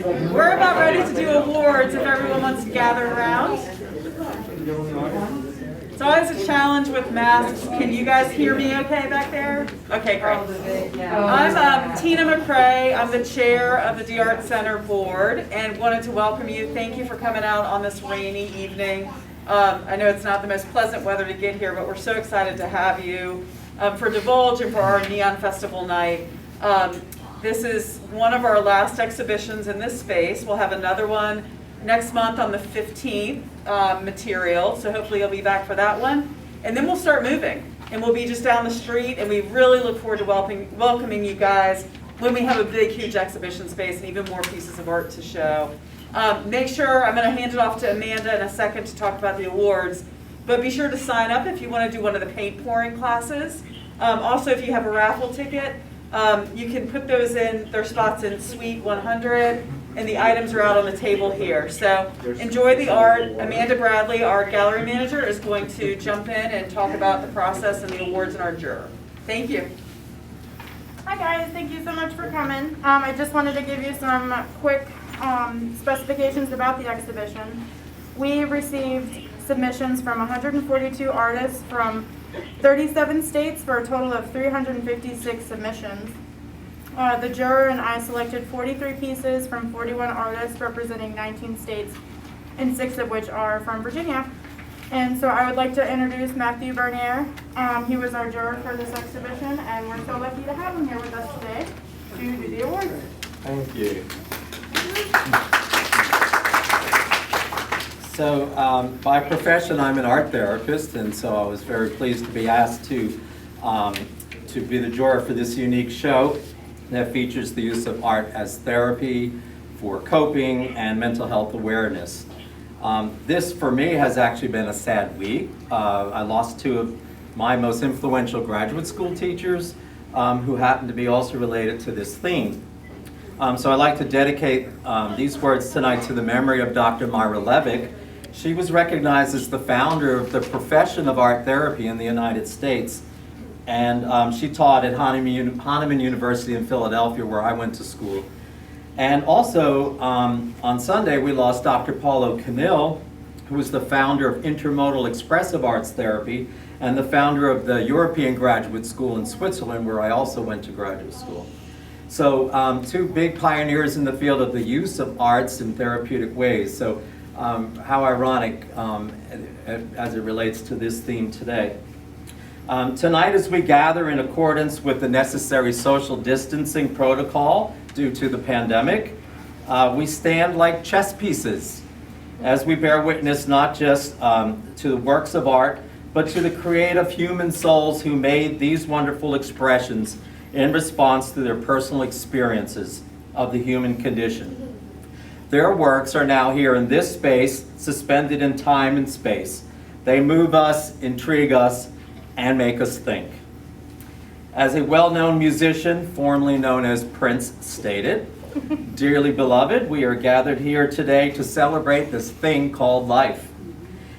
We're about ready to do awards if everyone wants to gather around. It's always a challenge with masks. Can you guys hear me okay back there? Okay, great. I'm Tina McCrae. I'm the chair of the DArt Center board and wanted to welcome you. Thank you for coming out on this rainy evening. I know it's not the most pleasant weather to get here, but we're so excited to have you for Divulge and for our Neon Festival night. This is one of our last exhibitions in this space. We'll have another one next month on the 15th material, so hopefully you'll be back for that one. And then we'll start moving, and we'll be just down the street, and we really look forward to welcoming you guys when we have a big, huge exhibition space and even more pieces of art to show. Make sure, I'm going to hand it off to Amanda in a second to talk about the awards, but be sure to sign up if you want to do one of the paint pouring classes. Also, if you have a raffle ticket, you can put those in their spots in Suite 100, and the items are out on the table here. So enjoy the art. Amanda Bradley, our gallery manager, is going to jump in and talk about the process and the awards and our juror. Thank you. Hi guys, thank you so much for coming. I just wanted to give you some quick specifications about the exhibition. We received submissions from 142 artists from 37 states for a total of 356 submissions. The juror and I selected 43 pieces from 41 artists representing 19 states, and 6 of which are from Virginia. And so I would like to introduce Matthew Bernier. He was our juror for this exhibition, and we're so lucky to have him here with us today to do the awards. Thank you. So by profession, I'm an art therapist, and so I was very pleased to be asked to be the juror for this unique show that features the use of art as therapy for coping and mental health awareness. This, for me, has actually been a sad week. I lost 2 of my most influential graduate school teachers who happen to be also related to this theme. So I'd like to dedicate these words tonight to the memory of Dr. Myra Levick. She was recognized as the founder of the profession of art therapy in the United States. And she taught at Hahnemann University in Philadelphia, where I went to school. And also, on Sunday, we lost Dr. Paulo Canil, who was the founder of Intermodal Expressive Arts Therapy and the founder of the European Graduate School in Switzerland, where I also went to graduate school. So 2 big pioneers in the field of the use of arts in therapeutic ways. So how ironic as it relates to this theme today. Tonight, as we gather in accordance with the necessary social distancing protocol due to the pandemic, we stand like chess pieces as we bear witness not just to the works of art, but to the creative human souls who made these wonderful expressions in response to their personal experiences of the human condition. Their works are now here in this space, suspended in time and space. They move us, intrigue us, and make us think. As a well-known musician, formerly known as Prince, stated, "Dearly beloved, we are gathered here today to celebrate this thing called life."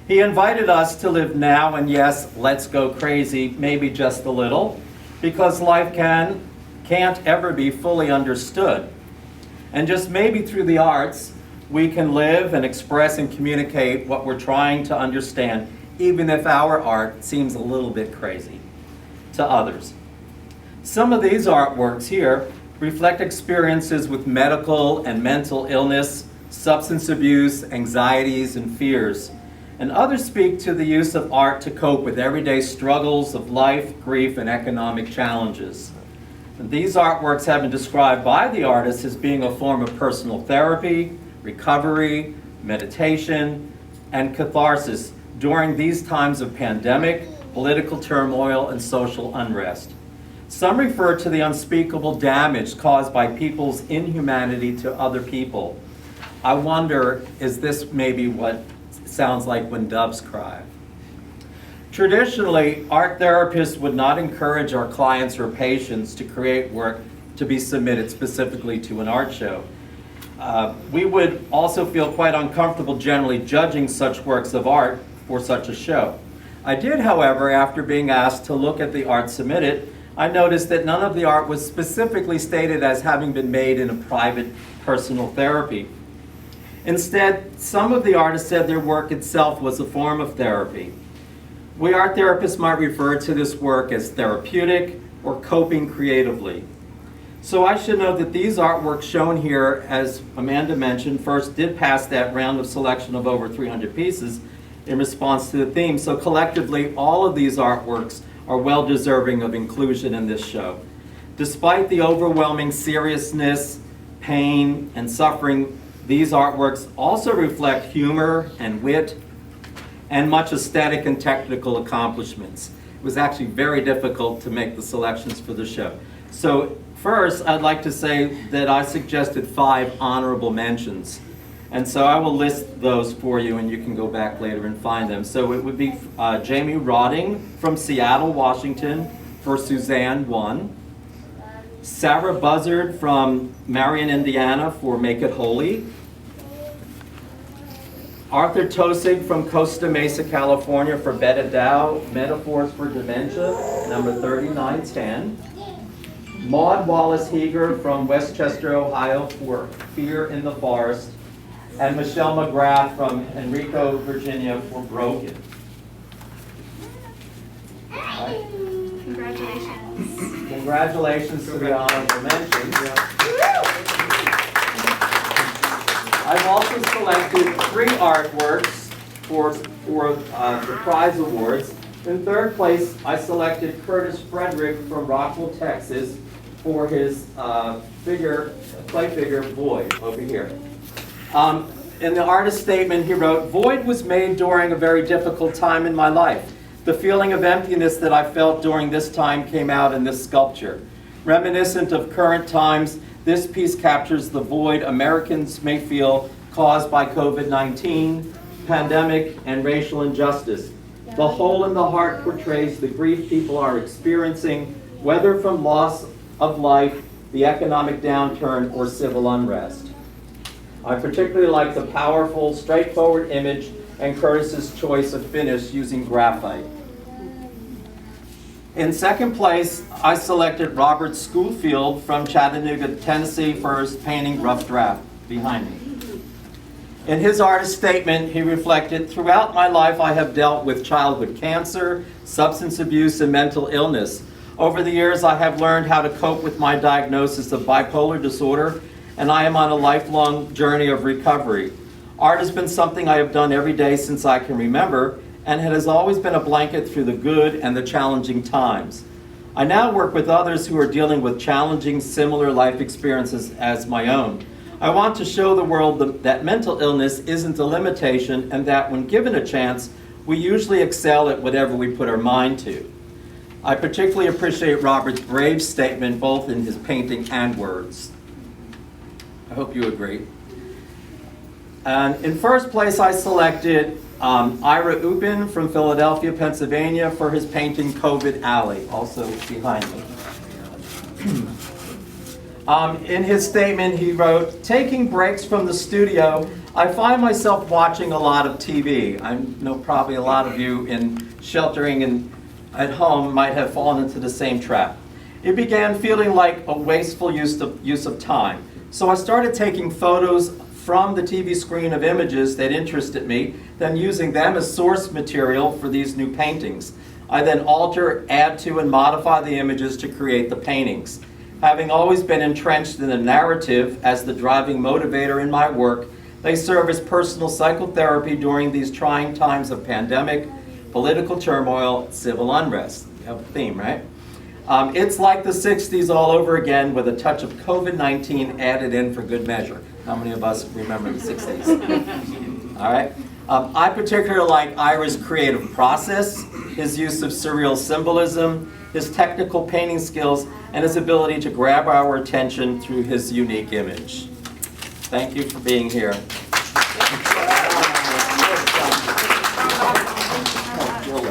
He invited us to live now, and yes, let's go crazy, maybe just a little, because life can't ever be fully understood. And just maybe through the arts, we can live and express and communicate what we're trying to understand, even if our art seems a little bit crazy to others. Some of these artworks here reflect experiences with medical and mental illness, substance abuse, anxieties, and fears. And others speak to the use of art to cope with everyday struggles of life, grief, and economic challenges. And these artworks have been described by the artists as being a form of personal therapy, recovery, meditation, and catharsis during these times of pandemic, political turmoil, and social unrest. Some refer to the unspeakable damage caused by people's inhumanity to other people. I wonder, is this maybe what sounds like when doves cry? Traditionally, art therapists would not encourage our clients or patients to create work to be submitted specifically to an art show. We would also feel quite uncomfortable generally judging such works of art for such a show. I did, however, after being asked to look at the art submitted, I noticed that none of the art was specifically stated as having been made in a private personal therapy. Instead, some of the artists said their work itself was a form of therapy. We art therapists might refer to this work as therapeutic or coping creatively. So I should note that these artworks shown here, as Amanda mentioned, first did pass that round of selection of over 300 pieces in response to the theme. So collectively, all of these artworks are well deserving of inclusion in this show. Despite the overwhelming seriousness, pain, and suffering, these artworks also reflect humor and wit and much aesthetic and technical accomplishments. It was actually very difficult to make the selections for the show. So first, I'd like to say that I suggested 5 honorable mentions. And so I will list those for you, and you can go back later and find them. So it would be Jamie Rodding from Seattle, Washington, for Suzanne 1. Sarah Buzzard from Marion, Indiana, for Make It Holy. Arthur Tosig from Costa Mesa, California, for Betta Dow, Metaphors for Dementia, number 3910. Maud Wallace-Heger from Westchester, Ohio, for Fear in the Forest. And Michelle McGrath from Enrico, Virginia, for Broken. Right. Congratulations. Congratulations to the honorable mentions. I've also selected 3 artworks for the prize awards. In third place, I selected Curtis Frederick from Rockwell, Texas, for his clay figure Void over here. In the artist statement, he wrote, "Void was made during a very difficult time in my life. The feeling of emptiness that I felt during this time came out in this sculpture. Reminiscent of current times, this piece captures the void Americans may feel caused by COVID-19, pandemic, and racial injustice. The hole in the heart portrays the grief people are experiencing, whether from loss of life, the economic downturn, or civil unrest." I particularly like the powerful, straightforward image and Curtis's choice of finish using graphite. In second place, I selected Robert Schofield from Chattanooga, Tennessee, for his painting Rough Draft, behind me. In his artist statement, he reflected, "Throughout my life I have dealt with childhood cancer, substance abuse, and mental illness. Over the years I have learned how to cope with my diagnosis of bipolar disorder, and I am on a lifelong journey of recovery. Art has been something I have done every day since I can remember, and it has always been a blanket through the good and the challenging times. I now work with others who are dealing with challenging, similar life experiences as my own. I want to show the world that mental illness isn't a limitation, and that when given a chance, we usually excel at whatever we put our mind to." I particularly appreciate Robert's brave statement, both in his painting and words. I hope you agree. And in first place, I selected Ira Upin from Philadelphia, Pennsylvania, for his painting COVID Alley, also behind me. In his statement, he wrote, "Taking breaks from the studio, I find myself watching a lot of TV. I know probably a lot of you in sheltering and at home might have fallen into the same trap. It began feeling like a wasteful use of time. So I started taking photos from the TV screen of images that interested me, then using them as source material for these new paintings. I then alter, add to, and modify the images to create the paintings. Having always been entrenched in the narrative as the driving motivator in my work, they serve as personal psychotherapy during these trying times of pandemic, political turmoil, civil unrest." You have a theme, right? It's like the 60s all over again with a touch of COVID-19 added in for good measure. How many of us remember the 60s? All right. I particularly like Ira's creative process, his use of surreal symbolism, his technical painting skills, and his ability to grab our attention through his unique image. Thank you for being here.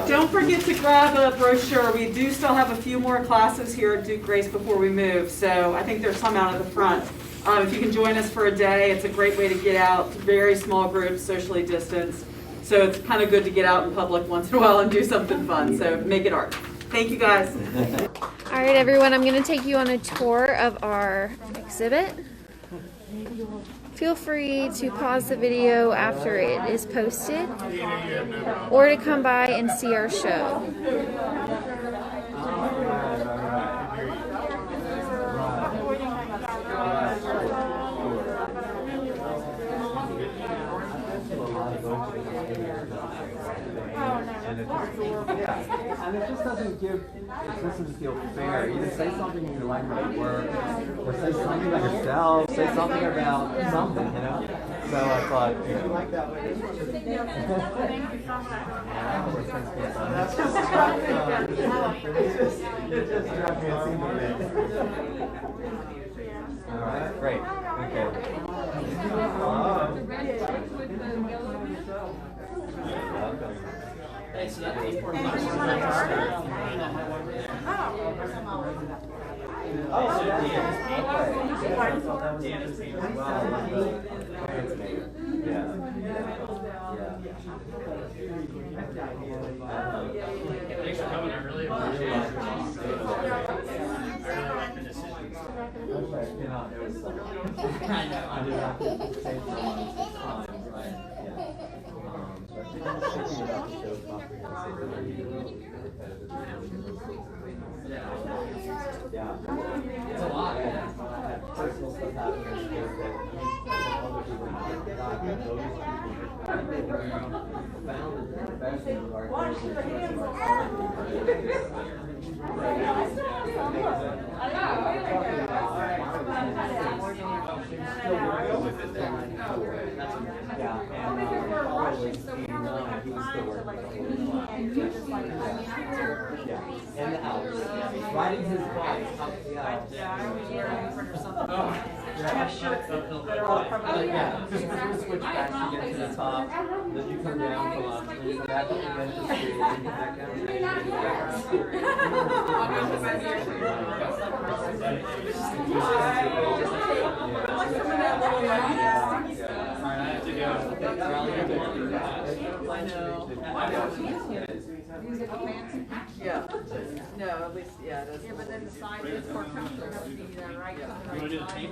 Don't forget to grab a brochure. We do still have a few more classes here at Duke Grace before we move, so I think there's some out at the front. If you can join us for a day, it's a great way to get out, very small groups, socially distanced. So it's kind of good to get out in public once in a while and do something fun, so make it art. Thank you guys. All right, everyone, I'm going to take you on a tour of our exhibit. feel free to pause the video after it is posted or to come by and see our show. And it just doesn't feel fair. Either say something you like about work, or say something about yourself, say something about something, you know? So I thought, you know, like that way. Thank you so much. It just struck me as seemed a bit. All right, great. Okay. Thanks for coming, I really appreciate it. You know, it was I did not say for a long time, right? Yeah. But thinking about the show yeah. It's a lot. I had personal stuff happening that other people not, but those people found the profession of art in the Alps, riding his bike up the Alps. Yeah, I was wearing in front of something. Oh. Yeah, just switch back to get to the top, then you come down for lunch, then you go back up again to the street, then you come back down again, then you go back Yeah. No, at least, yeah, it is. Yeah, but then the size of the court comes, they're gonna be that right. You wanna do the tape?